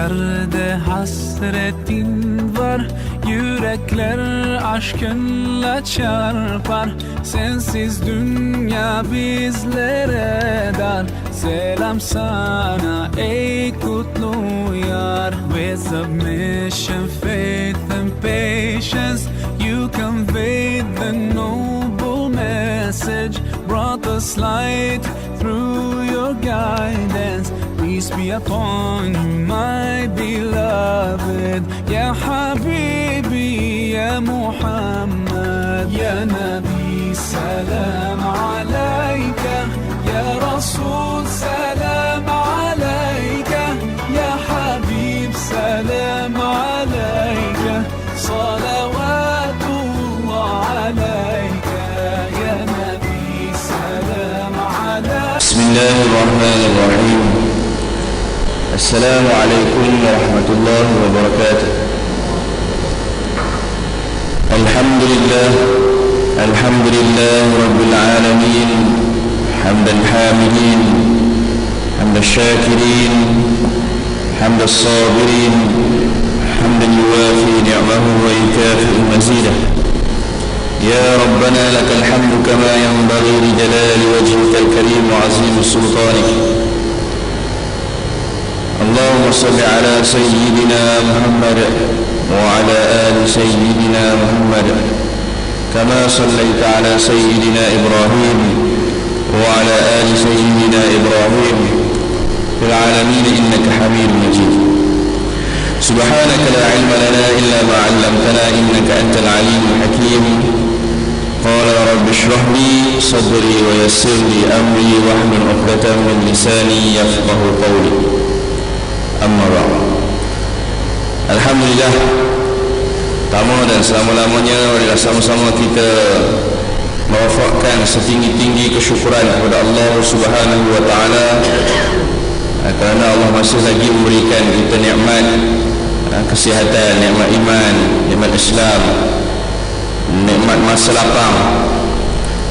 Gözlerde hasretin var, yürekler aşkınla çarpar. Sensiz dünya bizlere dar. Selam sana ey kutlu yar. With submission, faith and patience, you conveyed the noble message, brought us light through your guidance. Peace be upon you, my beloved. Ya Habibi, Ya Muhammad, Ya Nabi, salam alayka. Ya Rasul, salam alayka. Ya Habib, salam alayka. Salawatullah alayka. Ya Nabi, salam alayka. Bismillahirrahmanirrahim. Assalamualaikum warahmatullahi wabarakatuh. Alhamdulillah, alhamdulillah rabbil alamin. Hamdan hamidin, hamdan syakirin, hamdan sabirin, hamdan yuwafi ni'mahu wa yukafi'u mazidah. Ya Rabbana lakal hamdu kama yanbaghi li jalali wajhika al-karim wa 'azimi sultanik. Allahumma salli ala sayyidina Muhammad wa ala ali sayyidina Muhammad kama sallaita ala sayyidina Ibrahim wa ala ali sayyidina Ibrahim fil alamin innaka Hamidum Majid. Subhanaka la ilma lana illa ma 'allamtana innaka antal alimul hakim. Qala rabbi shrah li sadri wa yassir li amri wahlul 'uqdatam min lisani yafqahu qawli. Amma ba'd. Alhamdulillah, pertama dan selama-lamanya marilah sama-sama kita mewafakkan setinggi-tinggi kesyukuran kepada Allah Subhanahu wa taala kerana Allah masih lagi memberikan kita nikmat kesihatan, nikmat iman, nikmat Islam, nikmat masa lapang,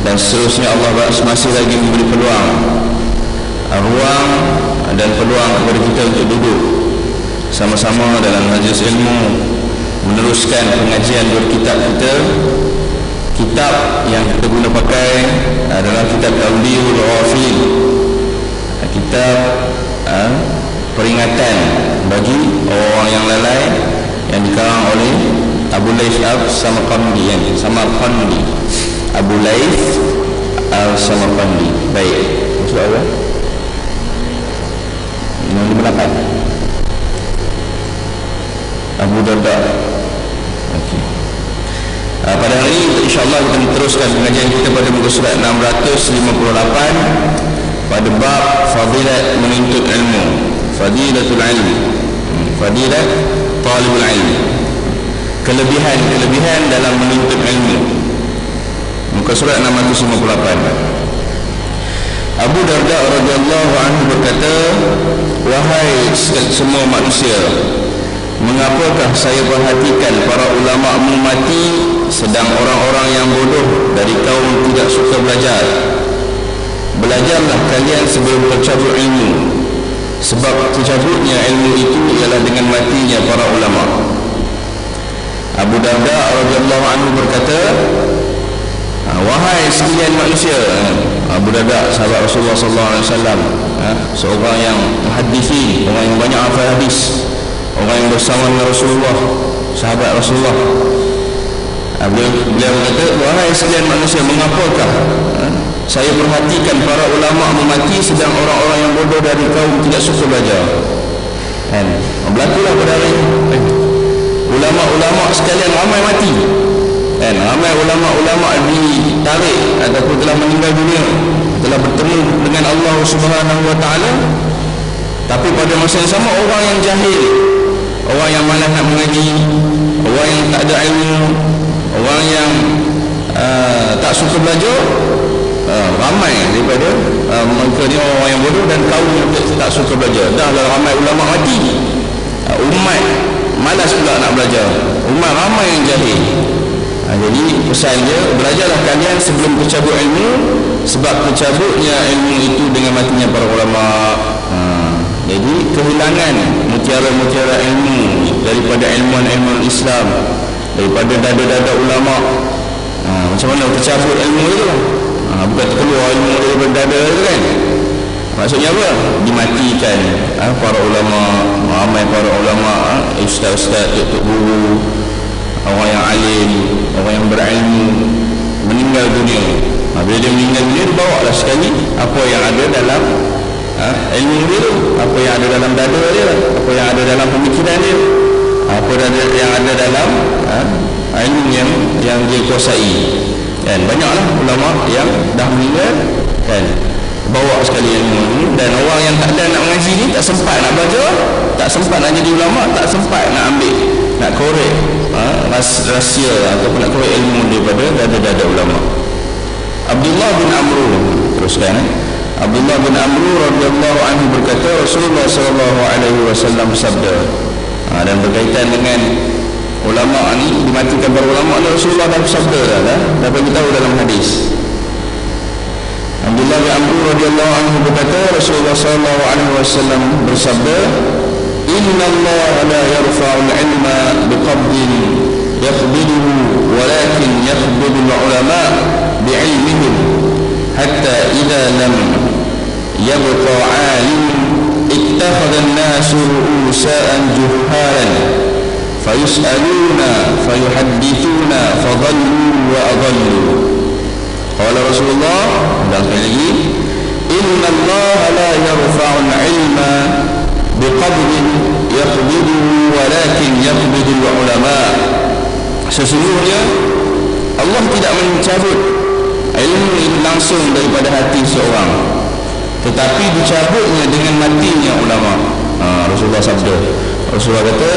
dan seterusnya. Allah masih lagi memberi peluang, ruang dan peluang kepada kita untuk duduk sama-sama dalam majlis ilmu, meneruskan pengajian berkitab kita. Kitab yang kita guna pakai adalah kitab Tawdihul Ghafilin, kitab peringatan bagi orang yang lalai, yang dikarang oleh Abu Laith Al-Samarqandi, Abu Laith Al-Samarqandi. Baik, maksud apa? 58 Abu Darda. Okey. Pada hari ini insya-Allah kita teruskan pengajian kita pada muka surat 658 pada bab fadilat menuntut ilmu, fadilatul ilmi, fadilat talibul ilmi, kelebihan dalam menuntut ilmu. Muka surat 658. Abu Darda radhiyallahu anhu berkata, wahai semua manusia, mengapakah saya perhatikan para ulama mati, sedang orang-orang yang bodoh dari kaum tidak suka belajar. Belajarlah kalian sebelum tercabut ilmu, sebab tercabutnya ilmu itu ialah dengan matinya para ulama. Abu Darda radhiyallahu anhu berkata, wahai sekalian manusia. Abu Darda sahabat Rasulullah sallallahu alaihi wasallam, seorang yang muhaddithin, orang yang banyak hafal hadis, orang yang bersama dengan Rasulullah, sahabat Rasulullah. Beliau berkata, wahai sekalian manusia, mengapakah saya perhatikan para ulama mati, sedang orang-orang yang bodoh dari kaum tidak suka belajar. Berlakulah pada hari ini, ulama-ulama sekalian ramai mati, ramai ulama-ulama ditarik ataupun telah meninggal dunia, telah bertemu dengan Allah Subhanahu wa taala. Tapi pada masa yang sama, orang yang jahil, orang yang malas nak mengaji, orang yang tak ada ilmu, orang yang tak suka belajar, ramai daripada mereka ni orang yang bodoh dan kaum yang tak suka belajar. Dahlah ramai ulama mati, umat malas pula nak belajar, umat ramai yang jahil. Jadi pesan dia, belajarlah kalian sebelum tercabut ilmu, sebab tercabutnya ilmu itu dengan matinya para ulama. Jadi kehilangan mutiara-mutiara ilmu daripada ilmuwan-ilmuwan Islam, daripada dada-dada ulama. Macam mana tercabut ilmu itu? Bukan terkeluar ilmu daripada dada itu kan. Maksudnya apa? Dimatikan para ulama, ramai para ulama, ustaz-ustaz, tok guru, orang yang alim, orang yang berilmu meninggal dunia. Bila dia meninggal dunia, dia bawa lah sekali apa yang ada dalam ilmu dia tu, apa yang ada dalam dada dia, apa yang ada dalam pemikiran dia, apa yang ada dalam ilmu yang dia kuasai. Dan banyaklah ulama yang dah meninggal kan, bawa sekali ilmu ni. Dan orang yang tak ada nak mengaji ni, tak sempat nak belajar, tak sempat nak jadi ulama, tak sempat nak ambil, nak korek rahsia ataupun nak korek ilmu daripada dada-dada ulama. Abdullah bin Amru, teruskan Abdullah bin Amru radhiyallahu anhu berkata, Rasulullah sallallahu alaihi wasallam bersabda, dan berkaitan dengan ulama ni, dimatikan para ulama ni, Rasulullah dah bersabda dah bagi tahu dalam hadis. Abdullah bin Amru radhiyallahu anhu berkata, Rasulullah sallallahu alaihi wasallam bersabda, Inna Allah la yarfa'ul ilma biqabdin yaqbiduhu walakin yaqbidul ulama bi'ilmihim hatta idza lam yabqa 'alim ittakhadha an-nasu ru'usan juhalan fayus'aluna fayuhaddithuna fadallu wa adallu. Qala Rasulullah, dan sekali lagi, Inna Allah la yarfa'ul ilma biqabdin yaqbiduhu walakin yaqbidul ulama. Sesungguhnya Allah tidak mencabut ilmu itu langsung daripada hati seorang, tetapi dicabutnya dengan matinya ulama. Rasulullah sabda, Rasulullah kata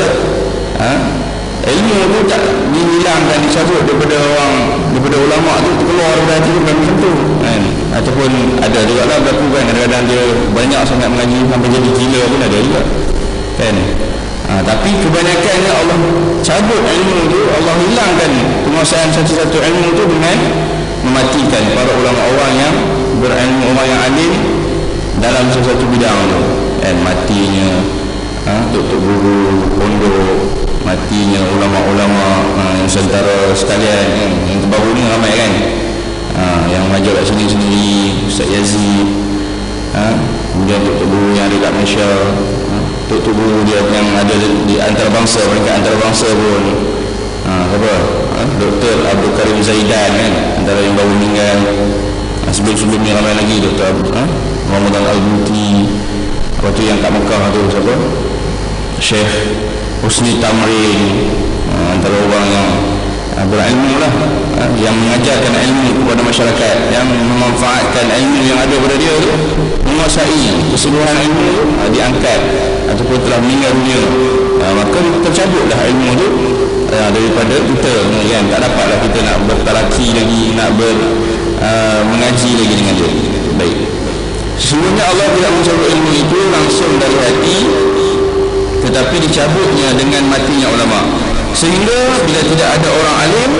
ilmu itu tak dihilangkan, dicabut daripada ulama tu, keluar daripada hati, bukan macam tu kan. Ataupun ada juga lah berlaku kan, kadang-kadang dia banyak sangat mengaji sampai jadi gila pun ada juga kan. Tapi kebanyakannya Allah cabut ilmu tu, Allah hilangkan penguasaan satu-satu ilmu tu dengan mematikan para ulama, orang yang berilmu, orang yang alim dalam sesuatu bidang tu kan. Matinya tok guru pondok, matinya ulama-ulama yang sentara sekalian yang terbaru ni ramai kan, yang mengajar kat sini sendiri, Ustaz Yazid, kemudian tok guru yang ada kat Malaysia, tok guru dia yang ada di antarabangsa, mereka antarabangsa pun apa, Dr. Abdul Karim Zaidan kan, antara yang baru meninggal. Sebelum-sebelum ni ramai lagi, Dr. Ramadan Al-Buti, waktu yang kat Mekah tu siapa, Syekh Husni Tamrin, antara orang yang berilmu lah, yang mengajarkan ilmu kepada masyarakat, yang memanfaatkan ilmu yang ada pada dia tu, menguasai keseluruhan ilmu tu, diangkat ataupun telah meninggal dunia. Maka tercabutlah ilmu tu daripada kita kan. Tak dapatlah kita nak bertalaki lagi, nak mengaji lagi dengan dia. Baik, sesungguhnya Allah tidak mencabut ilmu itu langsung dari hati, tetapi dicabutnya dengan matinya ulama. Sehingga bila tidak ada orang alim,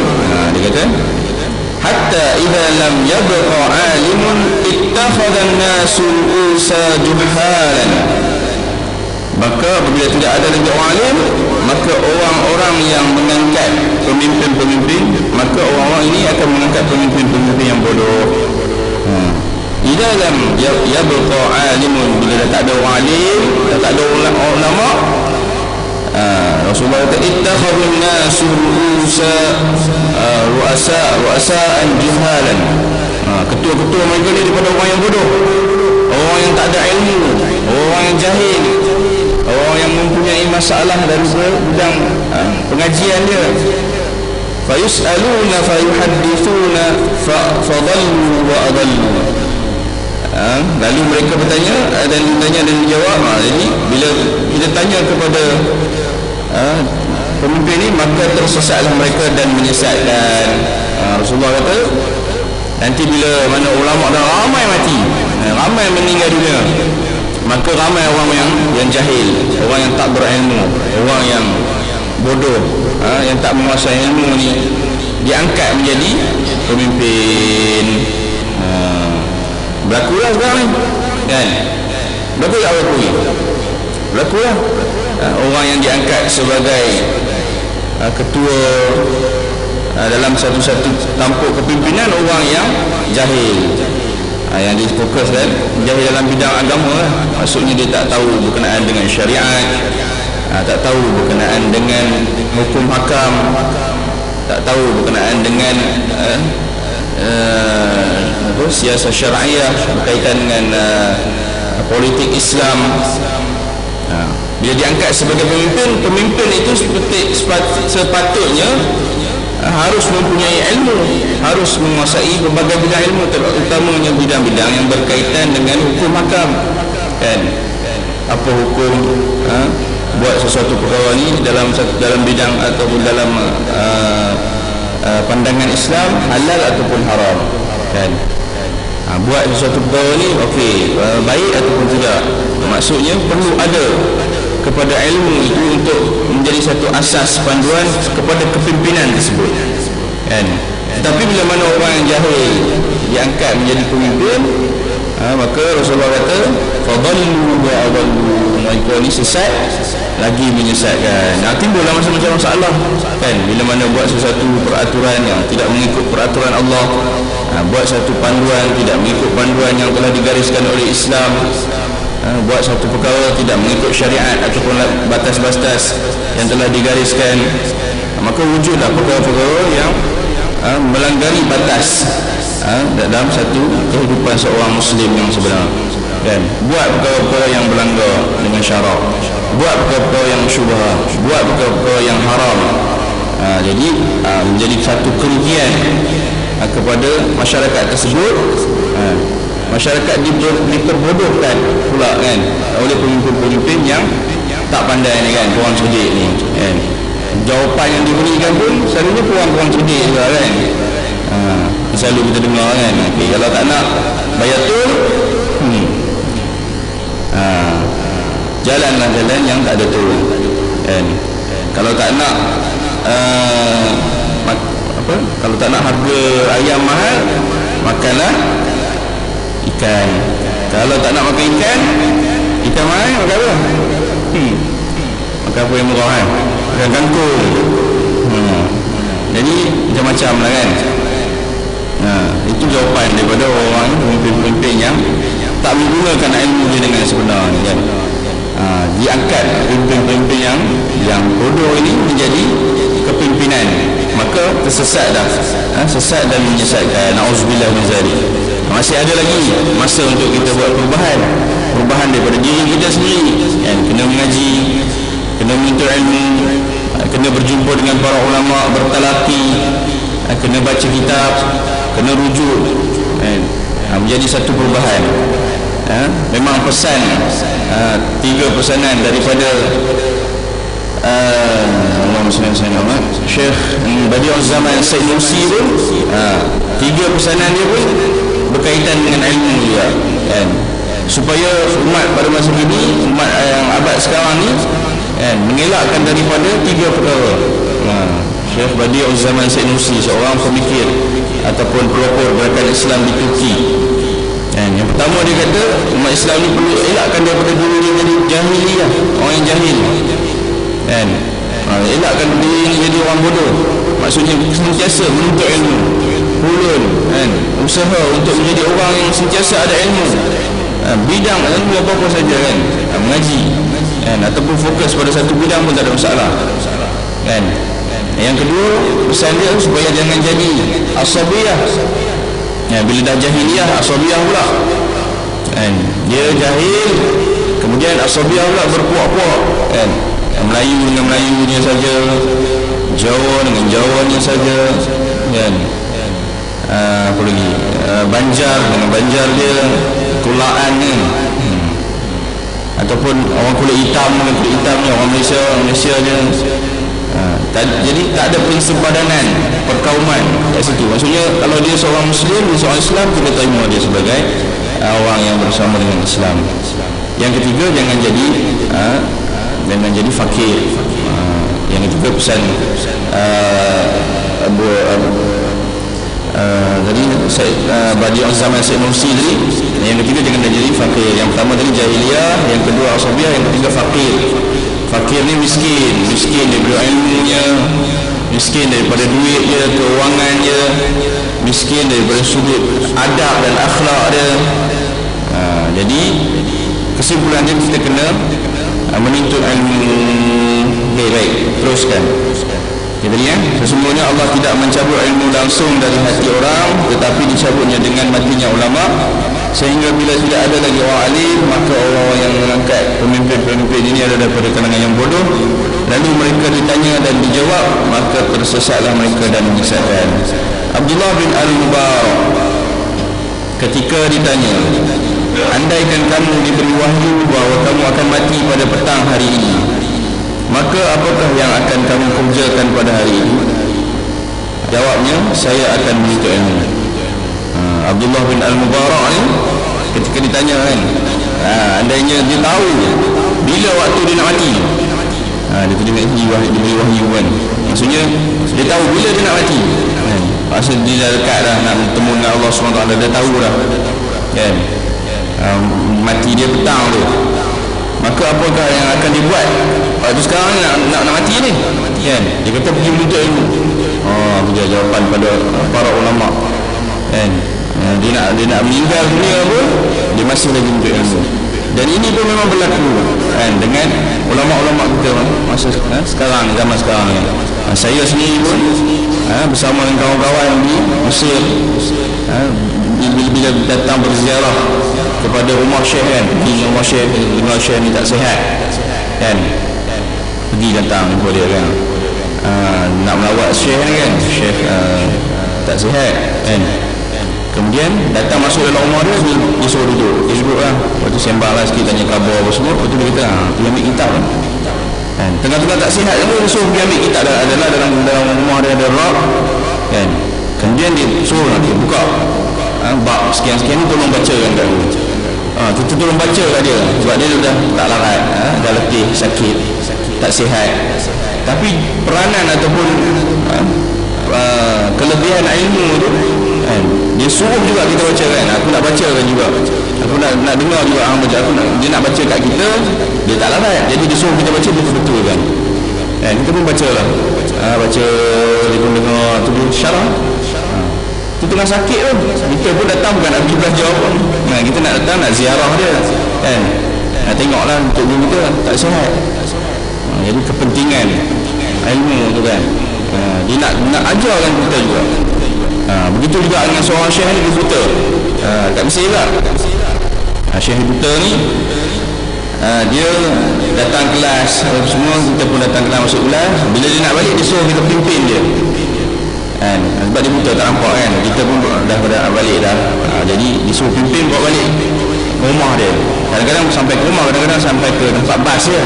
dia kata, hatta idza lam yabqa alimun ittakhadha an-nasu usa juhalan. Maka apabila tidak ada lagi orang alim, maka orang-orang yang mengangkat pemimpin-pemimpin, maka orang-orang ini akan mengangkat pemimpin-pemimpin yang bodoh. Idza lam yabqa alimun, bila tak ada orang alim, tak ada ulama, Rasulullah kata, ittakhadun nasu ru'asa'an juhalan. Ketua-ketua mereka ni daripada orang yang bodoh, orang yang tak ada ilmu, orang yang jahil, orang yang mempunyai masalah dari bidang pengajian dia. Fayus'aluna fayuhaddithuna fadallu wa adallu. Lalu mereka bertanya dan ditanya dan dijawab. Jadi bila kita tanya kepada pemimpin ni, maka tersesatlah mereka dan menyesatkan. Rasulullah kata, nanti bila mana ulama dah ramai mati, ramai meninggal dunia, maka ramai orang yang jahil, orang yang tak berilmu, orang yang bodoh, yang tak menguasai ilmu ni, diangkat menjadi pemimpin. Berlakulah sekarang ni kan, berlaku tak berlaku ni? berlakulah orang yang diangkat sebagai ketua dalam satu-satu tampuk kepimpinan orang yang jahil, yang difokuskan jahil dalam bidang agama lah. Maksudnya dia tak tahu berkenaan dengan syariat, tak tahu berkenaan dengan hukum hakam, tak tahu berkenaan dengan siasat syariah berkaitan dengan politik Islam. Bila diangkat sebagai pemimpin itu sepatutnya harus mempunyai ilmu, harus menguasai berbagai bidang ilmu, terutamanya bidang-bidang yang berkaitan dengan hukum hakam, kan? Apa hukum buat sesuatu perkara ni dalam bidang ataupun dalam pandangan Islam, halal ataupun haram, kan? Buat sesuatu perkara ni okey, baik ataupun tidak. Maksudnya perlu ada kepada ilmu itu untuk menjadi satu asas panduan kepada kepimpinan tersebut, kan? Tapi bila mana orang yang jahil diangkat menjadi pemimpin, maka Rasulullah kata fadallu wa adallu, mereka ni sesat lagi menyesatkan. Timbullah macam-macam masalah, kan? Bila mana buat sesuatu peraturan yang tidak mengikut peraturan Allah, buat satu panduan tidak mengikut panduan yang telah digariskan oleh Islam, buat satu perkara tidak mengikut syariat ataupun batas-batas yang telah digariskan, maka wujudlah perkara-perkara yang melanggari batas dalam satu kehidupan seorang Muslim yang sebenar, kan? Buat perkara-perkara yang berlanggar dengan syarak, buat perkara-perkara yang syubhah, buat perkara-perkara yang haram. Jadi menjadi satu kerugian kepada masyarakat tersebut. Masyarakat diperbodohkan pula, kan, oleh pemimpin-pemimpin yang tak pandai ni, kan, kurang cerdik ni, kan. Jawapan yang diberikan pun selalunya kurang cerdik juga, kan. Selalu kita dengar, kan, okay, kalau tak nak bayar tol, jalanlah jalan yang tak ada tol, kan. Kalau tak nak kalau tak nak harga ayam mahal, makanlah ikan. Kalau tak nak makan ikan mahal, makan apa? Makan apa yang murah, kan? Makan kangkung. Jadi macam-macam lah, kan? Itu jawapan daripada orang pemimpin-pemimpin yang tak menggunakan ilmu dia dengan sebenar, kan? Diangkat pemimpin-pemimpin yang bodoh ini menjadi kepimpinan, maka tersesat dah, sesat dan menyesatkan. Na'udzubillah min zalik. Masih ada lagi masa untuk kita buat perubahan daripada diri kita sendiri, kan? Kena mengaji, kena menuntut ilmu, kena berjumpa dengan para ulama, bertalaqi, kena baca kitab, kena rujuk, kan? Menjadi satu perubahan. Memang pesan, 3 pesanan daripada Syekh Badi'uz Zaman Said Nursi pun, 3 pesanan dia pun berkaitan dengan ilmu dia, kan? Supaya umat pada masa ini, umat yang abad sekarang ni, kan, mengelakkan daripada 3 perkara. Syekh Badi'uz Zaman Said Nursi, seorang pemikir ataupun pelopor gerakan Islam di Turki, kan? Yang pertama dia kata umat Islam ni perlu elakkan daripada diri dia jadi jahiliyah, orang yang jahil, kan? Elakkan diri ni jadi orang bodoh. Maksudnya sentiasa menuntut ilmu, hulun, kan? Usaha untuk menjadi orang yang sentiasa ada ilmu, bidang ilmu apa-apa saja, kan? Mengaji, kan? Ataupun fokus pada satu bidang pun tak ada masalah, kan? Yang kedua, pesan dia supaya jangan jadi asabiyah, bila dah jahiliyah, asabiyah pula, kan? Dia jahil, kemudian asabiyah pula berpuak-puak, kan? Melayu dengan Melayunya saja, Jawa dengan Jawanya saja, kan? Apa lagi, Banjar dengan Banjar dia, Kulaan ni, ataupun orang kulit hitam dengan kulit hitamnya, orang Malaysia dia. Jadi tak ada persempadan perkauman kat situ. Maksudnya kalau dia seorang Muslim, dia seorang Islam, kita terima dia sebagai orang yang bersama dengan Islam. Yang ketiga, jangan jadi fakir. Yang ketiga pesan Jadi bagi zaman Syed Nursi tadi, yang ketiga jangan jadi fakir. Yang pertama tadi jahiliyah, yang kedua asabiyah, yang ketiga fakir. Fakir ni miskin daripada ilmunya, miskin daripada duit dia, keuangan dia, miskin daripada sudut adab dan akhlak dia. Jadi kesimpulannya kita kena menuntut ilmu. Baik, teruskan. Jadi sesungguhnya Allah tidak mencabut ilmu langsung dari hati orang, tetapi dicabutnya dengan matinya ulama, sehingga bila tidak ada lagi orang alim, maka orang yang mengangkat pemimpin-pemimpin ini adalah daripada kalangan yang bodoh. Lalu mereka ditanya dan dijawab, maka tersesatlah mereka dan menyesatkan. Abdullah bin Al-Mubarak ketika ditanya, andaikan kamu diberi wahyu bahawa kamu akan mati pada petang hari ini, maka apakah yang akan kamu kerjakan pada hari ini? Jawabnya, saya akan menuntut ilmu. Abdullah bin Al-Mubarak ni ketika ditanya kan, andainya dia tahu bila waktu dia nak mati, dia diberi wahyu kan, maksudnya dia tahu bila dia nak mati kan? Maksud dia dah dekat dah nak bertemu dengan Allah SWT, dia tahu dah kan, mati dia petang tu. Maka apakah yang akan dibuat waktu sekarang nak mati ni kan? Dia kata pergi menuntut ilmu. Dia jawapan pada para ulama kan, dia nak meninggal dunia pun dia masih lagi menuntut ilmu. Dan ini pun memang berlaku kan dengan ulama-ulama kita masa sekarang, zaman sekarang ni. Saya sendiri pun bersama dengan kawan-kawan di Mesir, bila datang berziarah kepada rumah Syekh kan, pergi rumah Syekh, rumah Syekh ni tak sihat kan, pergi datang kepada dia kan, nak melawat Syekh ni kan, Syekh tak sihat kan. Kemudian datang masuk dalam rumah dia, dia suruh duduk, dia duduk lah, lepas tu sembang lah sikit, tanya khabar apa semua. Lepas tu dia kata, pergi ambil kitab kan. Tengah-tengah tak sihat dia suruh pergi ambil kitab, adalah dalam rumah dia ada rak kan. Kemudian dia suruh dia buka bab sekian-sekian ni, tolong bacakan kat dia. Kita tolong baca kat dia, sebab dia dah tak larat, dah letih, sakit, tak sihat. Tapi peranan ataupun kelebihan ilmu tu kan, dia suruh juga kita baca kan. Aku nak bacakan juga, aku nak dengar juga orang baca, dia nak baca kat kita, dia tak larat, jadi dia suruh kita baca betul-betul kan. Kita pun baca lah, baca, dia pun dengar tu pun syarah. Itu tengah sakit tu, kita pun datang bukan nak pergi belajar pun, kita nak datang nak ziarah dia kan, nak tengoklah untuk diri kita tak sihat. Jadi kepentingan ilmu tu kan, dia nak ajarkan kita juga. Begitu juga dengan seorang Syekh ni, dia buta kat Mesir lah. Syekh buta ni dia datang kelas semua, kita pun datang kelas masuk kelas. Bila dia nak balik, dia suruh kita pimpin dia kan, sebab dia buta tak nampak kan, kita pun dah balik dah. Jadi disuruh pimpin bawa balik ke rumah dia. Kadang-kadang sampai ke rumah, kadang-kadang sampai ke tempat bas dia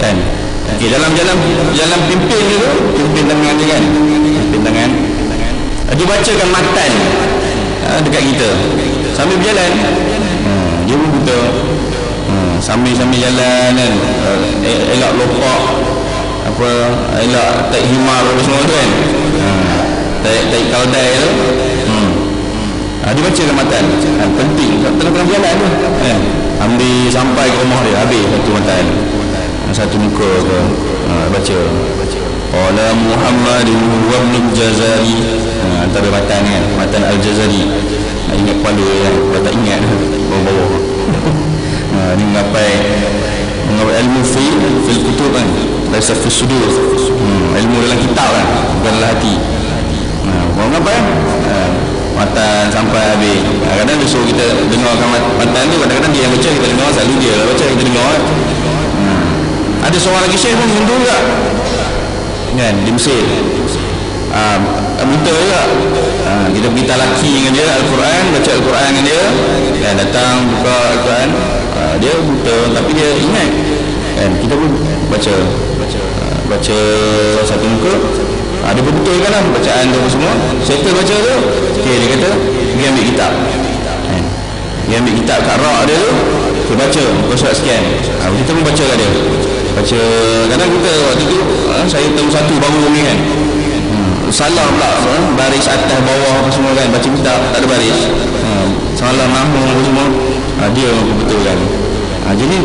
kan. Dalam pimpin dia tu, pimpin tangan dia kan, pimpin tangan, dia bacakan matan dekat kita sambil berjalan. Dia pun buta, sambil jalan kan, elak lopak apa, elak tak himar apa semua tu kan, tak kaldai tu, dia bacakan matan. Penting tengah-tengah jalan tu ambil sampai ke rumah dia, habis satu matan, satu muka ke, baca qala Muhammadin wa ibn Jazari, antara matan kan, matan Al-Jazari. Ingat kepala kan, kalau tak ingat bawah-bawah. Ni mengapai ilmu fil kutub kan, laisa fis sudur, ilmu dalam kitab kan, bukan dalam hati. Kau mengapai matan sampai habis. Kadang-kadang dia suruh kita dengarkan matan tu, kadang-kadang dia yang baca, kita dengar, selalu dia lah baca, kita dengar. Ada seorang lagi Syekh pun Hindu juga kan, di Mesir, buta juga. Kita pergi talaki dengan dia Al-Quran, baca Al-Quran dengan dia dan datang buka Al-Quran, dia buta tapi dia ingat kan. Kita pun baca satu muka, dia berbetulkan lah bacaan tu semua, settle baca tu. Dia kata pergi ambil kitab kan. Dia ambil kitab kat rak dia tu, dia baca muka surat sekian, kita pun baca kat dia, baca. Kadang kita waktu tu saya tahu satu baru ni kan, salah pula baris atas bawah apa semua kan, baca kitab tak ada baris, salah nahu semua, dia betul kan. Jadi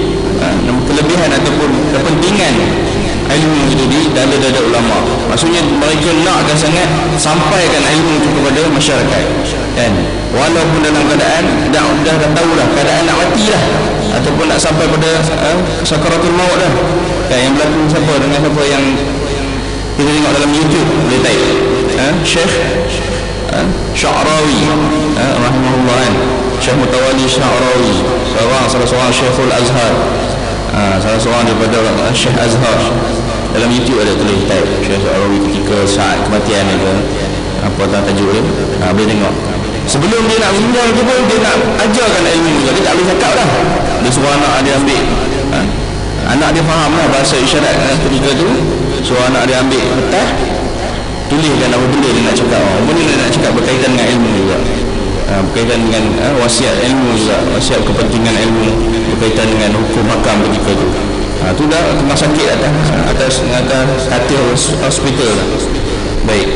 kelebihan ataupun kepentingan ilmu itu di dada-dada ulama, maksudnya mereka nakkan sangat sampaikan ilmu itu kepada masyarakat kan, walaupun dalam keadaan dah tahulah keadaan nak mati lah, ataupun nak sampai pada sakaratul maut dah kan. Yang berlaku siapa dengan siapa yang kita tengok dalam YouTube, boleh type Syekh Sya'rawi rahimahullah kan, Syekh Mutawali Sya'rawi, salah seorang Syekhul Azhar, salah seorang daripada Syekh Azhar. Dalam YouTube ada tulis type Syekh Sya'rawi ketika saat kematian itu, apa tajuk dia, boleh tengok. Sebelum dia nak meninggal tu pun dia nak ajarkan ilmu juga, dia tak boleh cakap dah, dia suruh anak dia ambil, anak dia faham lah bahasa isyarat ketika tu, suruh anak dia ambil kertas, tuliskan apa benda dia nak cakap, benda dia nak cakap berkaitan dengan ilmu juga, berkaitan dengan wasiat ilmu juga, wasiat kepentingan ilmu berkaitan dengan hukum hakam ketika tu. Tu dah tengah sakit atas katil hospital lah. Baik.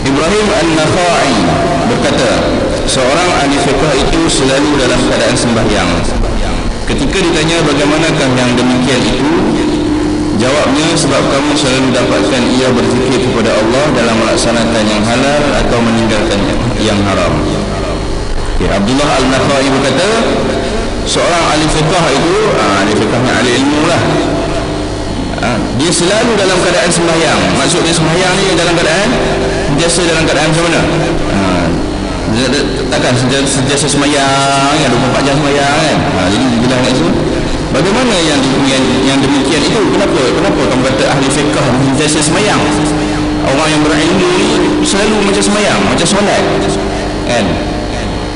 Ibrahim An-Nakhai berkata, seorang ahli fiqh itu selalu dalam keadaan sembahyang. Ketika ditanya bagaimanakah yang demikian itu, jawabnya, sebab kamu selalu dapatkan ia berzikir kepada Allah dalam melaksanakan yang halal atau meninggalkan yang haram. Abdullah Al-Nakhai berkata, seorang ahli fiqh itu, ahli fiqhnya ahli ilmu lah, dia selalu dalam keadaan sembahyang. Maksud dia sembahyang ni dalam keadaan sentiasa dalam keadaan macam mana? Takkan sentiasa sembahyang kan, 24 jam sembahyang kan. Jadi bilang kat situ, bagaimana yang demikian itu? Kenapa kamu kata ahli fiqh sentiasa sembahyang? Orang yang berilmu ni selalu macam sembahyang, macam solat kan.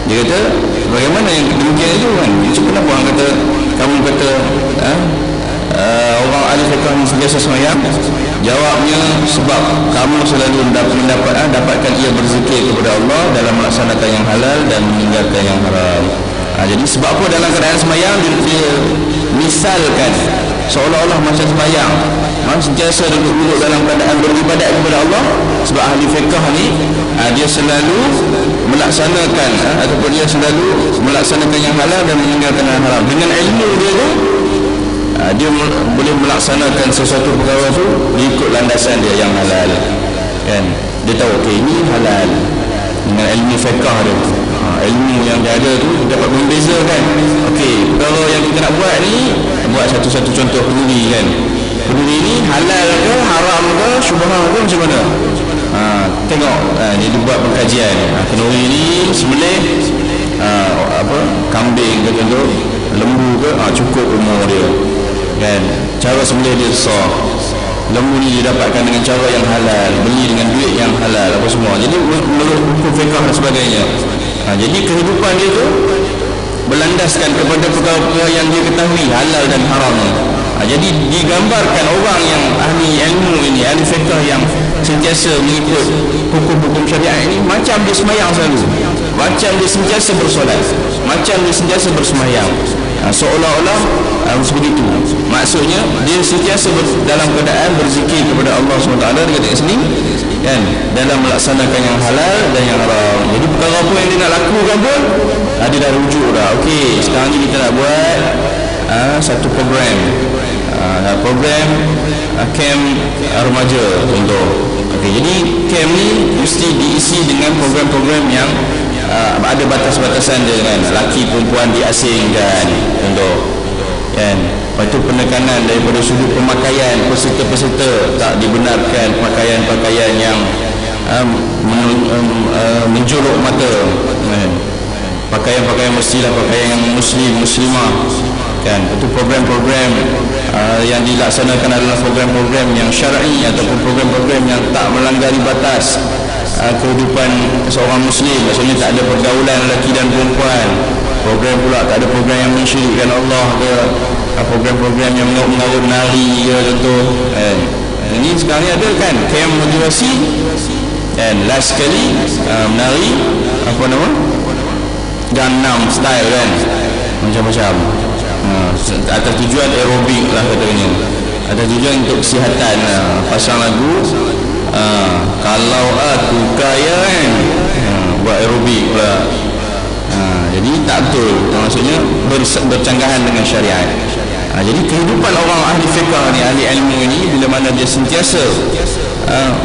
Dia kata, bagaimana yang demikian itu kan? Jadi kenapa orang kata, kamu kata orang ahli fiqh ni sentiasa sembahyang? Jawabnya, sebab kamu selalu dapatkan ia berzikir kepada Allah dalam melaksanakan yang halal dan meninggalkan yang haram. Jadi sebab apa dalam keadaan sembahyang dia misalkan seolah-olah macam sembahyang, sentiasa duduk dalam keadaan beribadat kepada Allah. Sebab ahli fiqh ni dia selalu melaksanakan ataupun dia selalu melaksanakan yang halal dan meninggalkan yang haram. Dengan ilmu dia tu, dia boleh melaksanakan sesuatu perkara tu ikut landasan dia yang halal kan. Dia tahu okey ini halal dengan ilmu fiqh dia, ilmu yang dia ada tu dapat membezakan okey perkara yang kita nak buat ni, buat satu-satu contoh kenduri kan, kenduri ni halal ke haram ke syubhah ke macam mana. Tengok dia buat pengkajian, kenduri ni sembelih kambing ke contoh, lembu ke, cukup umur dia kan, cara sembelih dia sah, lembu ni didapatkan dengan cara yang halal, beli dengan duit yang halal apa semua. Jadi menurut hukum fiqh dan sebagainya. Jadi kehidupan dia tu berlandaskan kepada perkara-perkara yang dia ketahui halal dan haram. Jadi digambarkan orang yang ahli ilmu ini, ahli fiqh yang sentiasa mengikut hukum-hukum syariat ini, macam dia sembahyang selalu, macam dia sentiasa bersolat, macam dia sentiasa bersembahyang. Seolah-olah seperti itu. Maksudnya dia sentiasa dalam keadaan berzikir kepada Allah SWT. Dia kata kat sini kan, dalam melaksanakan yang halal dan yang haram. Jadi perkara apa yang dia nak lakukan pun dia dah rujuk dah. Okey, sekarang ni kita nak buat satu program, camp remaja contoh. Okey, jadi camp ni mesti diisi dengan program-program yang ada batas-batasan dia kan, lelaki perempuan diasingkan contoh kan. Lepas tu penekanan daripada sudut pemakaian, peserta-peserta tak dibenarkan pakaian-pakaian yang menjolok mata kan. Pakaian-pakaian mestilah pakaian yang muslimah kan. Itu program-program yang dilaksanakan adalah program-program yang syar'i ataupun program-program yang tak melanggar batas kehidupan seorang muslim. Maksudnya tak ada pergaulan lelaki dan perempuan. Program pula tak ada program yang mensyirikkan Allah ke, program-program yang mengarut nari ke contoh ini sekarang ni ada kan, camp motivasi dan last sekali menari apa nama, Gangnam style kan, macam-macam atas tujuan aerobik lah katanya. ada tujuan untuk kesihatan. Pasang lagu, kalau aku kaya kan, buat aerobik pula. Jadi tak betul, maksudnya bercanggahan dengan syariat. Jadi kehidupan orang ahli fiqh ni, ahli ilmu ini, bila mana dia sentiasa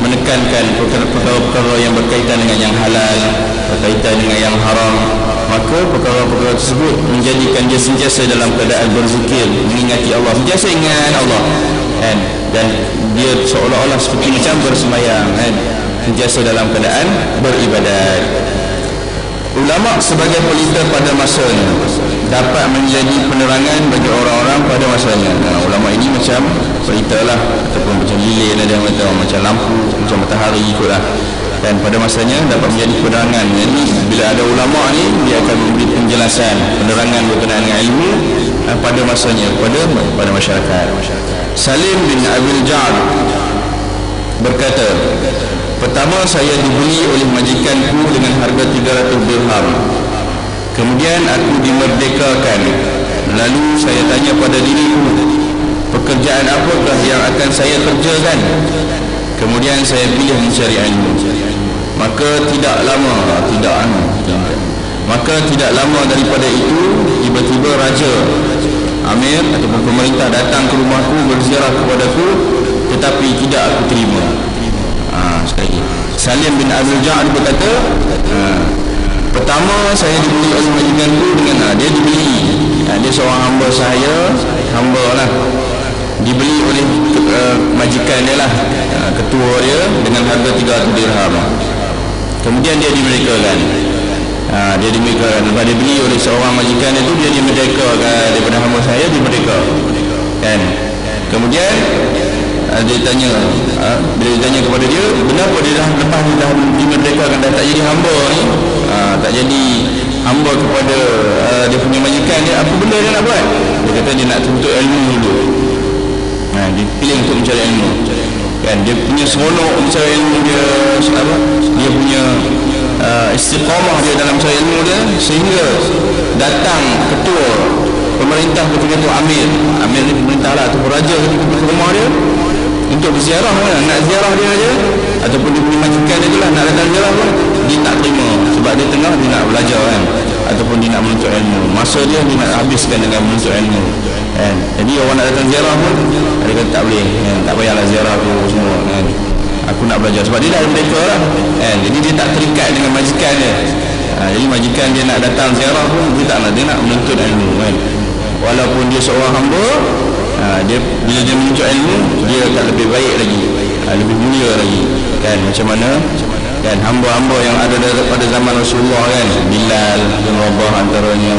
menekankan perkara-perkara yang berkaitan dengan yang halal, berkaitan dengan yang haram, maka perkara-perkara tersebut menjadikan dia sentiasa dalam keadaan berzikir, mengingati Allah, sentiasa ingat Allah, kan? Dan dia seolah-olah seperti macam bersemayam, kan? Sentiasa dalam keadaan beribadat. Ulama sebagai pelita pada masanya dapat menjadi penerangan bagi orang-orang pada masanya. Ulama ini macam pelita lah, ataupun macam lilin, ada yang kata macam lampu, macam matahari ikutlah. Dan pada masanya dapat menjadi penerangan. Jadi bila ada ulama ni, dia akan memberi penjelasan, penerangan berkenaan dengan ilmu pada masanya, pada masyarakat. Salim bin Abil Ja'ad berkata, pertama saya dibeli oleh majikanku dengan harga 300 dirham. Kemudian aku dimerdekakan. Lalu saya tanya pada diriku, pekerjaan apakah yang akan saya kerjakan? Kemudian saya pilih mencari ilmu. Maka tidak lama daripada itu, tiba-tiba raja, amir ataupun pemerintah datang ke rumahku berziarah kepadaku, tetapi tidak aku terima. Sekali Salim bin Abdul Ja'ad berkata, pertama saya dibeli oleh majikanku dengan dia dibeli, dia seorang hamba saya, hamba lah, dibeli oleh majikan dia lah, ketua dia, dengan harga 300 dirham. Kemudian dia dimerdekakan. Lepas dia beli oleh seorang majikan itu, dia dimerdekakan daripada hamba saya, dimerdeka, kan? Kemudian dia tanya, bila dia tanya kepada dia, kenapa dia dah lepas dia dah dimerdekakan, dah tak jadi hamba ni, tak jadi hamba kepada dia punya majikan dia, apa benda dia nak buat? Dia kata dia nak tuntut ilmu dulu. Dia pilih untuk mencari ilmu, kan? Dia punya seronok mencari ilmu dia, dia punya istiqamah dia dalam mencari ilmu dia, sehingga datang ketua pemerintah ketika itu, amir ni pemerintah lah, ataupun raja ketika ke rumah dia untuk berziarah, nak ziarah dia aja, ataupun dia punya majikan dia tu lah, nak datang ziarah pun dia tak terima, sebab dia tengah dia nak belajar, kan? Ataupun dia nak menuntut ilmu, masa dia nak habiskan dengan menuntut ilmu, kan? Jadi orang nak datang ziarah pun dia kata tak boleh, kan? Tak payahlah ziarah tu semua, kan? Aku nak belajar, sebab dia dah merdeka lah, kan? Jadi dia tak terikat dengan majikan dia. Jadi majikan dia nak datang ziarah pun dia tak nak, dia nak menuntut ilmu, kan? Walaupun dia seorang hamba, bila dia menuntut ilmu, dia akan lebih baik lagi, lebih mulia lagi, kan? Macam mana, kan, hamba-hamba yang ada pada zaman Rasulullah, kan? Bilal bin Rabah antaranya,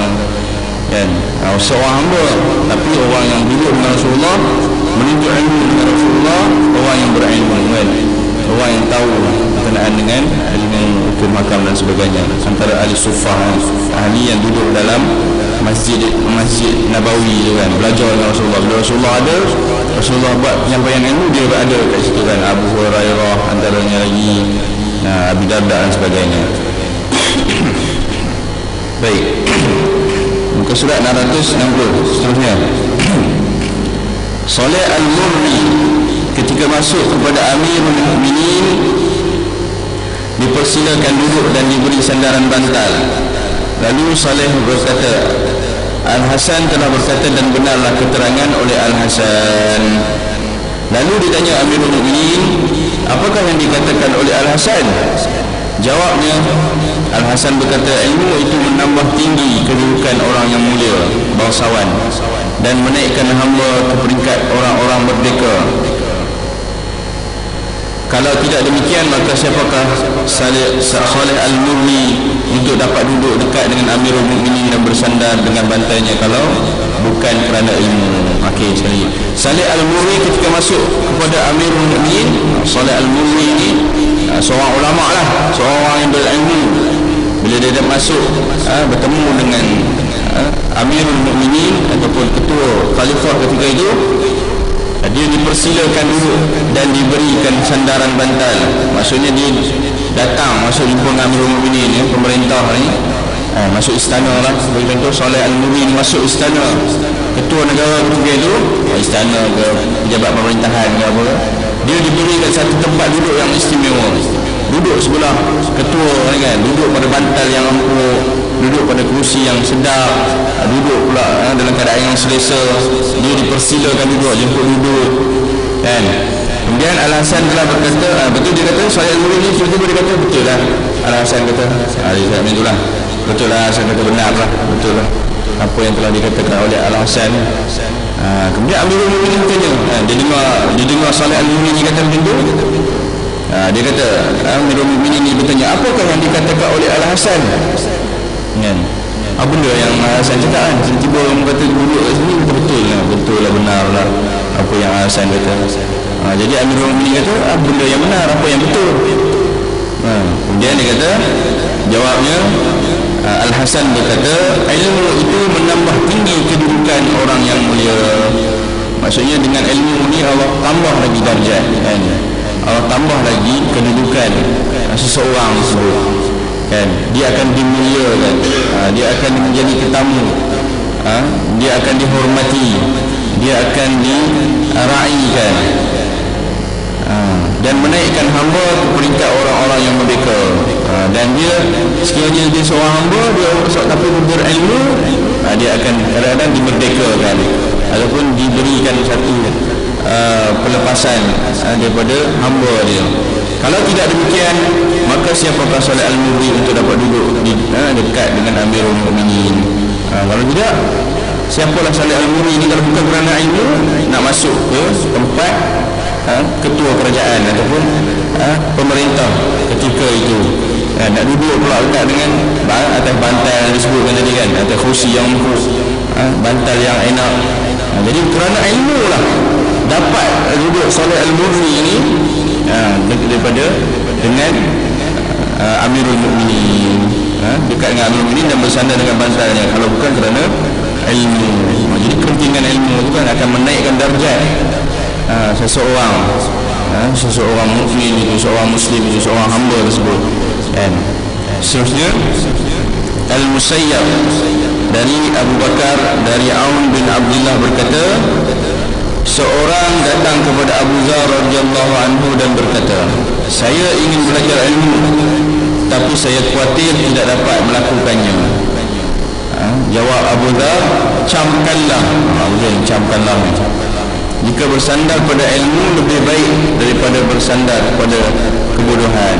kan? Seorang hamba, tapi orang yang duduk dengan Rasulullah, menuntut ilmu dengan Rasulullah, orang yang berilmu, kan? Orang yang tahu berkenaan dengan ilmu hukum hakam dan sebagainya, antara ahli suffah, ahli yang duduk dalam Masjid Nabawi tu, kan, belajar dengan Rasulullah. Bila Rasulullah ada, Rasulullah buat penyampaian ilmu, dia berada kat situ, kan? Abu Hurairah antaranya lagi, Abi Darda dan sebagainya. Baik, muka surat 660 seterusnya. Saleh Al-Murri ketika masuk kepada Amirul Mukminin dipersilakan duduk dan diberi sandaran bantal. Lalu Saleh berkata, Al-Hasan telah berkata dan benarlah keterangan oleh Al-Hasan. Lalu ditanya Amirul Mukminin, apakah yang dikatakan oleh Al-Hasan? Jawabnya, Al-Hasan berkata, ilmu itu menambah tinggi kedudukan orang yang mulia, bangsawan, dan menaikkan hamba ke peringkat orang-orang merdeka. Kalau tidak demikian, maka siapakah Saleh Al-Murri untuk dapat duduk dekat dengan Amirul Mukminin dan bersandar dengan bantainya kalau bukan kerana ilmu? Okey, sekali. Saleh Al-Murri ketika masuk kepada Amirul Mukminin, Saleh Al-Murri ini seorang ulama lah, seorang yang berilmu. Bila dia dah masuk bertemu dengan Amirul Mukminin ataupun ketua khalifah ketika itu, dia dipersilakan duduk dan diberikan sandaran bantal. Maksudnya dia datang masuk jumpa dengan Amirul Mukminin, pemerintah ni, masuk istana lah. Sebagai contoh, Saleh Al-Murri masuk istana ketua negara itu, istana ke pejabat pemerintahan ke apa, dia diberi kat satu tempat duduk yang istimewa, duduk sebelah ketua kan, duduk pada bantal yang empuk, duduk pada kerusi yang sedap, duduk pula dalam keadaan yang selesa, dia dipersilakan duduk, jemput duduk kan. Kemudian Al-Hasan telah berkata, betul dia kata solat al-Maghrib ni, tiba-tiba dia kata betul lah. Al-Hasan kata, itulah betul lah, Hasan kata benar lah, betul lah apa yang telah dikatakan oleh Al-Hasan. Kemudian Amirul Mukminin tanya, dia dengar solat al-Maghrib ni kata macam tu. Dia kata, Amirul Mukminin ni bertanya, apakah yang dikatakan oleh Al-Hasan kan? Apa benda yang Al-Hasan cakap kan? Tiba-tiba orang kata duduk kat sini, betul lah, benar lah apa yang Al-Hasan kata. Jadi Amirul Mukminin kata, apa benda yang benar, apa yang betul. Kemudian dia kata, jawabnya, Al-Hasan berkata, ilmu itu menambah tinggi kedudukan orang yang mulia. Maksudnya dengan ilmu ni Allah tambah lagi darjat kan? Allah tambah lagi kedudukan seseorang tersebut kan? Dia akan dimuliakan, dia akan menjadi tetamu, dia akan dihormati, dia akan diraikan, dan menaikkan hamba ke peringkat orang-orang yang merdeka. Dan dia sekiranya dia seorang hamba, dia tapi berilmu, dia akan kadang-kadang dimerdekakan ataupun diberikan satu pelepasan daripada hamba dia. Kalau tidak demikian, maka siapakah solat al-Maghrib untuk dapat duduk dekat dengan Amirul Mukminin? Kalau tidak, siapalah solat al-Maghrib ini kalau bukan kerana ilmu, nak masuk ke tempat ketua kerajaan ataupun pemerintah ketika itu, nak duduk pula dekat dengan atas bantal yang disebutkan tadi kan, atas kursi yang empuk, bantal yang enak. Jadi kerana ilmu lah dapat duduk solat al-Maghrib ini daripada dengan Amirul Mukminin, dekat dengan Amirul Mukminin dan bersandar dengan bantalnya, kalau bukan kerana ilmu. Jadi kepentingan ilmu itu kan akan menaikkan darjat seseorang mukmin itu, seorang muslim itu, seorang hamba tersebut kan. Seterusnya Al-Musayyab dari Abu Bakar dari Aun bin Abdullah berkata, seorang datang kepada Abu Dzar radhiyallahu anhu dan berkata, saya ingin belajar ilmu tapi saya khawatir tidak dapat melakukannya. Jawab Abu Dzar, camkanlah. Camkanlah, jika bersandar pada ilmu lebih baik daripada bersandar pada kebodohan.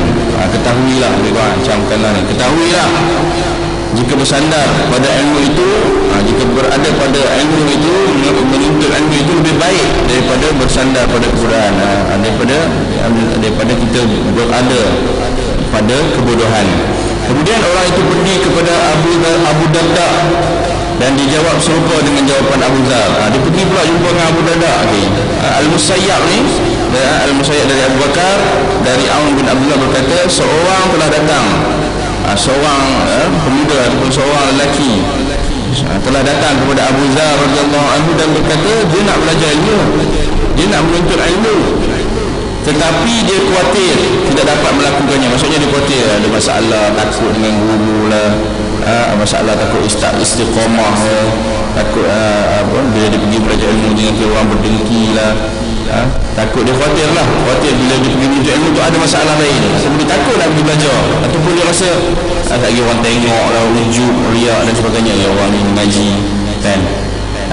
Ketahuilah, camkanlah ni, ketahuilah jika bersandar pada ilmu itu, jika berada pada ilmu itu, menuntut ilmu itu lebih baik daripada bersandar pada kebodohan, daripada kita berada pada kebodohan. Kemudian orang itu pergi kepada Abu Darda dan dijawab serupa dengan jawapan Abu Dzar. Dia pergi pula jumpa dengan Abu Darda. Al-Musayyab ni, Al-Musayyab dari Abu Bakar dari Aun bin Abdullah berkata, seorang telah datang, seorang pemuda ataupun seorang lelaki telah datang kepada Abu Dzar radhiyallahu anhu dan berkata, dia nak belajar ilmu, dia nak menuntut ilmu, tetapi dia khawatir tidak dapat melakukannya. Maksudnya dia khawatir ada masalah, takut dengan guru lah, masalah takut istiqamah lah, takut bila dia pergi belajar ilmu dengan orang berdengki lah, takut, dia khawatir bila dia pergi belajar ilmu tu ada masalah lain, sebab dia takut nak pergi belajar, ataupun dia rasa lagi orang tengok lah, ujub, riak dan sebagainya, ya orang ni mengaji kan.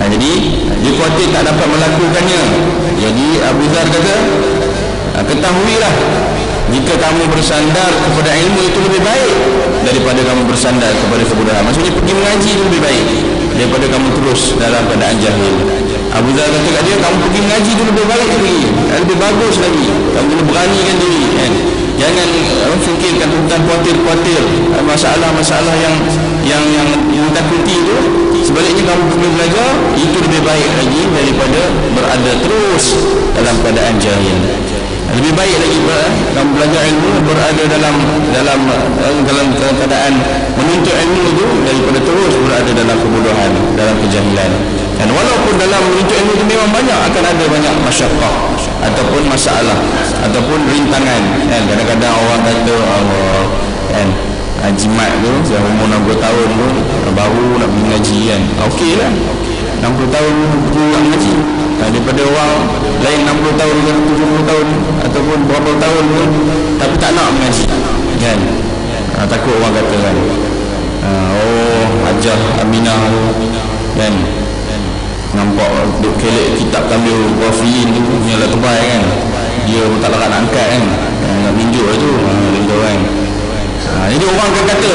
Jadi dia khawatir tak dapat melakukannya. Jadi Abu Dzar kata, ketahuilah jika kamu bersandar kepada ilmu itu lebih baik daripada kamu bersandar kepada kebodohan. Maksudnya pergi mengaji itu lebih baik daripada kamu terus dalam keadaan jahil. Abu Dzar kata kat dia, kamu pergi mengaji itu lebih baik lagi, lebih bagus lagi, kamu kena beranikan diri kan? Jangan fikirkan tentang khawatir masalah-masalah yang takuti itu. Sebaliknya kamu pergi belajar itu lebih baik lagi daripada berada terus dalam keadaan jahil. Lebih baik lagi kamu belajar ilmu berada dalam keadaan menuntut ilmu itu daripada terus berada dalam kebodohan, dalam kejahilan. Dan walaupun dalam menuntut ilmu itu memang akan ada banyak masyaqqah ataupun masalah ataupun rintangan kan. Kadang-kadang orang kata Allah kan, jimat tu dah umur 60 tahun tu baru nak pergi ngaji kan. Okeylah, 60 tahun guru yang ngaji, daripada orang lain 60 tahun ke 70 tahun ataupun berapa tahun pun tapi tak nak mengaji kan. Takut orang kata kan, oh ajar Aminah tu kan, nampak duk kelek kitab Kamil Wafiin tu punya lah tebal kan, dia pun tak larat nak angkat kan, nak minjuk lah tu kan. Jadi orang akan kata,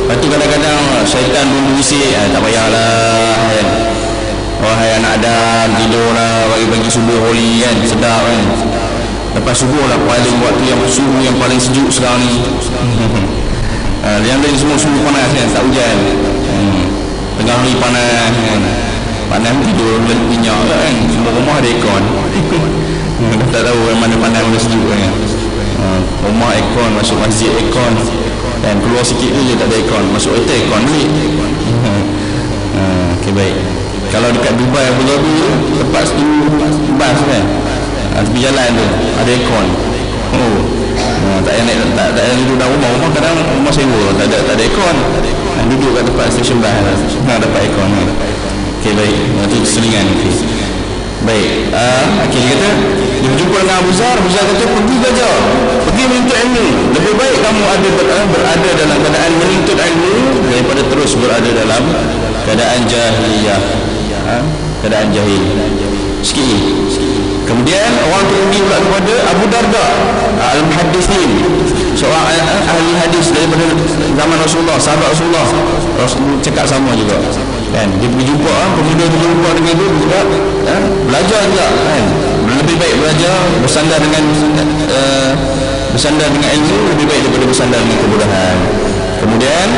lepas tu kadang-kadang syaitan pun berisik, tak payahlah kan, wahai anak Adam, tidur lah bagi-bagi subuh holy kan, sedap kan. Lepas subuh lah paling waktu yang suhu yang paling sejuk sekarang ni. Yang lain semua suhu panas kan, tak hujan. Tengah hari panas kan, panas tidur minyak kan, semua rumah ada aircon. Tak tahu yang mana panas mana sejuk kan. Rumah aircon, masuk masjid aircon, dan keluar sikit tu je tak ada aircon, masuk hotel aircon balik. Okay, baik. Kalau dekat Dubai Abu Dhabi lepas tu bas kan, tepi jalan tu ada aircon. Tak payah naik, tak payah duduk dalam rumah kadang rumah sewa tak ada aircon, duduk kat tempat stesen bas dapat aircon. Okay, baik. Itu selingan. Okay. Baik. Dia kata dia berjumpa dengan Abu Zar. Abu Zar kata pergi belajar, pergi menuntut ilmu. Lebih baik kamu berada dalam keadaan menuntut ilmu daripada terus berada dalam keadaan jahiliyah, keadaan jahil. Sikit. Kemudian orang tu pergi pula kepada Abu Darda Al-Muhaddithin, seorang ahli hadis daripada zaman Rasulullah, sahabat Rasulullah. Rasulullah cakap sama juga kan, dia pergi jumpa pemuda tu, jumpa dengan dia juga belajar juga kan. Lebih baik belajar bersandar dengan ilmu lebih baik daripada bersandar dengan kebodohan. Kemudian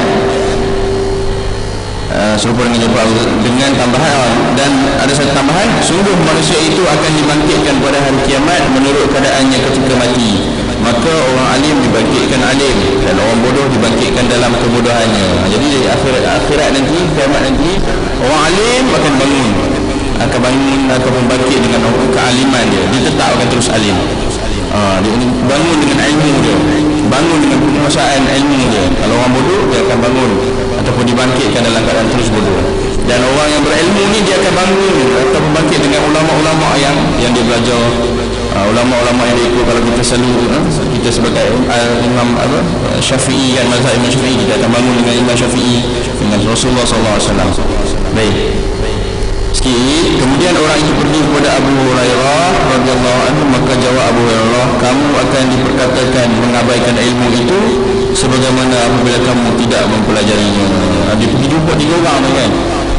serupa dengan tambahan, dan ada satu tambahan, sungguh manusia itu akan dibangkitkan pada hari kiamat menurut keadaannya ketika mati. Maka orang alim dibangkitkan alim, dan orang bodoh dibangkitkan dalam kebodohannya. Jadi di akhirat nanti, kiamat nanti, orang alim akan bangun ataupun bangkit dengan kealiman dia tetap akan terus alim. Dia bangun dengan ilmu dia, bangun dengan penguasaan ilmu dia. Kalau orang bodoh, dia akan bangun ataupun dibangkitkan dalam keadaan terus bodoh. Dan orang yang berilmu ni dia akan bangun ataupun bangkit dengan ulama-ulama yang dia belajar, ulama-ulama yang dia ikut. Kalau kita selalu kita sebagai Imam Syafi'i kan, mazhab Imam Syafi'i, kita akan bangun dengan Imam Syafi'i, dengan Rasulullah SAW. Baik. Sikit. Kemudian orang itu pergi kepada Abu Hurairah radhiyallahu anhu, maka jawab Abu Hurairah, kamu akan diperkatakan mengabaikan ilmu itu sebagaimana apabila kamu tidak mempelajarinya. Dia pergi jumpa 3 orang tu kan.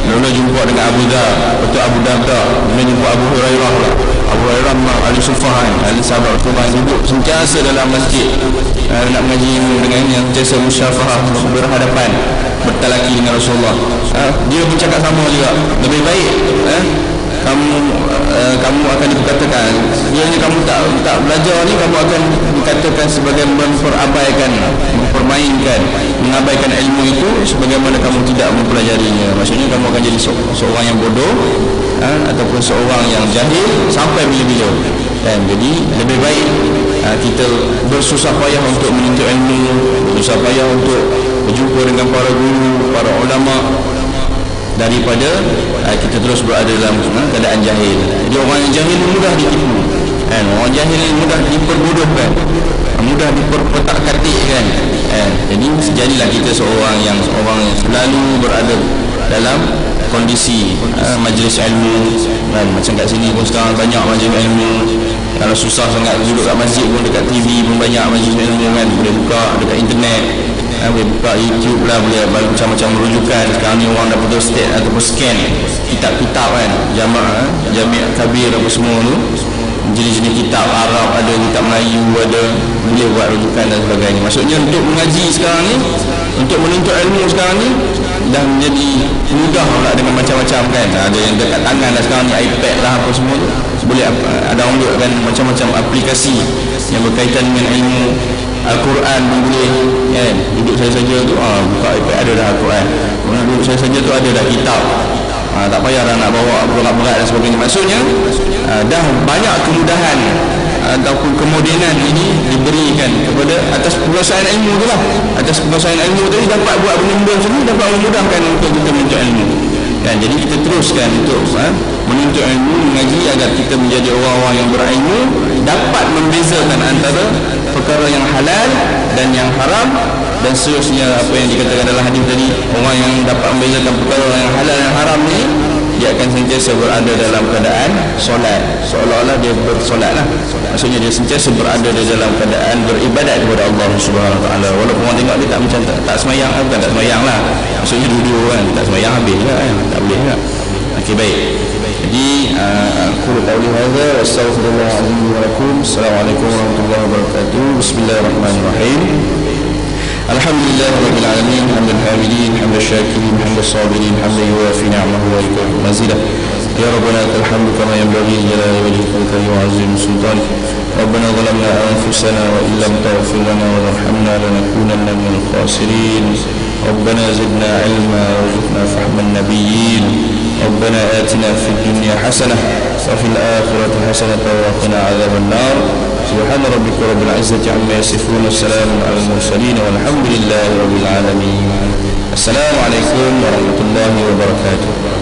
Lalu jumpa dengan Abu Dhar, betul Abu Darda, dia jumpa Abu Hurairah. Abu Hurairah ahli sufahan, ahli sahabat Rasulullah, duduk sentiasa dalam masjid nak mengaji ilmu dengan yang sentiasa musyafahah, berhadapan, bertalaki dengan Rasulullah. Dia pun cakap sama juga, lebih baik kamu akan diperkatakan, ianya kamu tak belajar ni, kamu akan dikatakan sebagai memperabaikan, mempermainkan, mengabaikan ilmu itu sebagaimana kamu tidak mempelajarinya. Maksudnya kamu akan jadi seorang yang bodoh ataupun seorang yang jahil sampai bila-bila. Jadi lebih baik kita bersusah payah untuk menuntut ilmu, bersusah payah untuk berjumpa dengan para guru, para ulama, daripada kita terus berada dalam keadaan jahil. Jadi orang yang jahil mudah ditipu kan, orang jahil mudah diperbodohkan, mudah diperpetak-katikkan kan. Jadi jadilah kita seorang yang selalu berada dalam kondisi majlis ilmu kan. Macam kat sini pun sekarang banyak majlis ilmu. Kalau susah sangat duduk kat masjid pun, dekat TV pun banyak majlis ilmu kan, boleh buka dekat internet, boleh buka YouTube lah, boleh macam-macam rujukan. Sekarang ni orang dah putus state ataupun scan kitab-kitab kan, Jami' Kabir apa semua tu, jenis-jenis kitab Arab ada, kitab Melayu ada, boleh buat rujukan dan sebagainya. Maksudnya untuk mengaji sekarang ni, untuk menuntut ilmu sekarang ni dah menjadi mudah lah dengan macam-macam kan. Ada yang dekat tangan dah sekarang ni, iPad lah apa semua tu, boleh ada download kan, macam-macam aplikasi yang berkaitan dengan ilmu. Al-Quran pun boleh kan, duduk saja-saja tu buka iPad ada dah Al-Quran, duduk saja-saja tu ada dah kitab, tak payah dah nak bawa berat-berat dan sebagainya. Maksudnya dah banyak kemudahan ataupun kemodenan ini diberikan kepada atas penguasaan ilmu tu lah. Atas penguasaan ilmu tadi dapat buat benda-benda semua, dapat memudahkan untuk kita menuntut ilmu. kan. Jadi kita teruskan untuk menuntut ilmu, mengaji agar kita menjadi orang-orang yang berilmu, dapat membezakan antara perkara yang halal dan yang haram, dan seterusnya apa yang dikatakan dalam hadis tadi. Orang yang dapat membezakan perkara yang halal dan haram ni, dia akan sentiasa berada dalam keadaan solat, seolah-olah dia bersolat lah. Maksudnya dia sentiasa berada di dalam keadaan beribadat kepada Allah Subhanahu Wa Taala. Walaupun orang tengok dia tak macam tak semayang, bukan tak semayang lah, maksudnya duduk kan, tak semayang habis lah kan, tak boleh lah. Okey, baik. Jadi aku qauli hadza wa astaghfirullahalazim wa lakum. Assalamualaikum warahmatullahi wabarakatuh. Bismillahirrahmanirrahim. Alhamdulillah rabbil alamin, hamdan hamidin, hamdan syakirin, hamdan sabirin, hamdan yuwafi ni'amahu wa yukafi mazidah. Ya Rabbana lakal hamdu kama yanbaghi li jalali wajhika wa karim 'azim sultanik. Rabbana zalamna anfusana wa illam taghfir lana wa tarhamna lanakunanna minal khasirin. Rabbana zidna 'ilma warzuqna fahman nabiyyin. Rabbana atina fid dunya hasanah wa fil akhirati hasanah wa qina 'adzaban nar. Subhana rabbika rabbil izzati amma yasifun, wassalamun 'alal mursalin walhamdulillahi rabbil alamin. Assalamualaikum warahmatullahi wabarakatuh.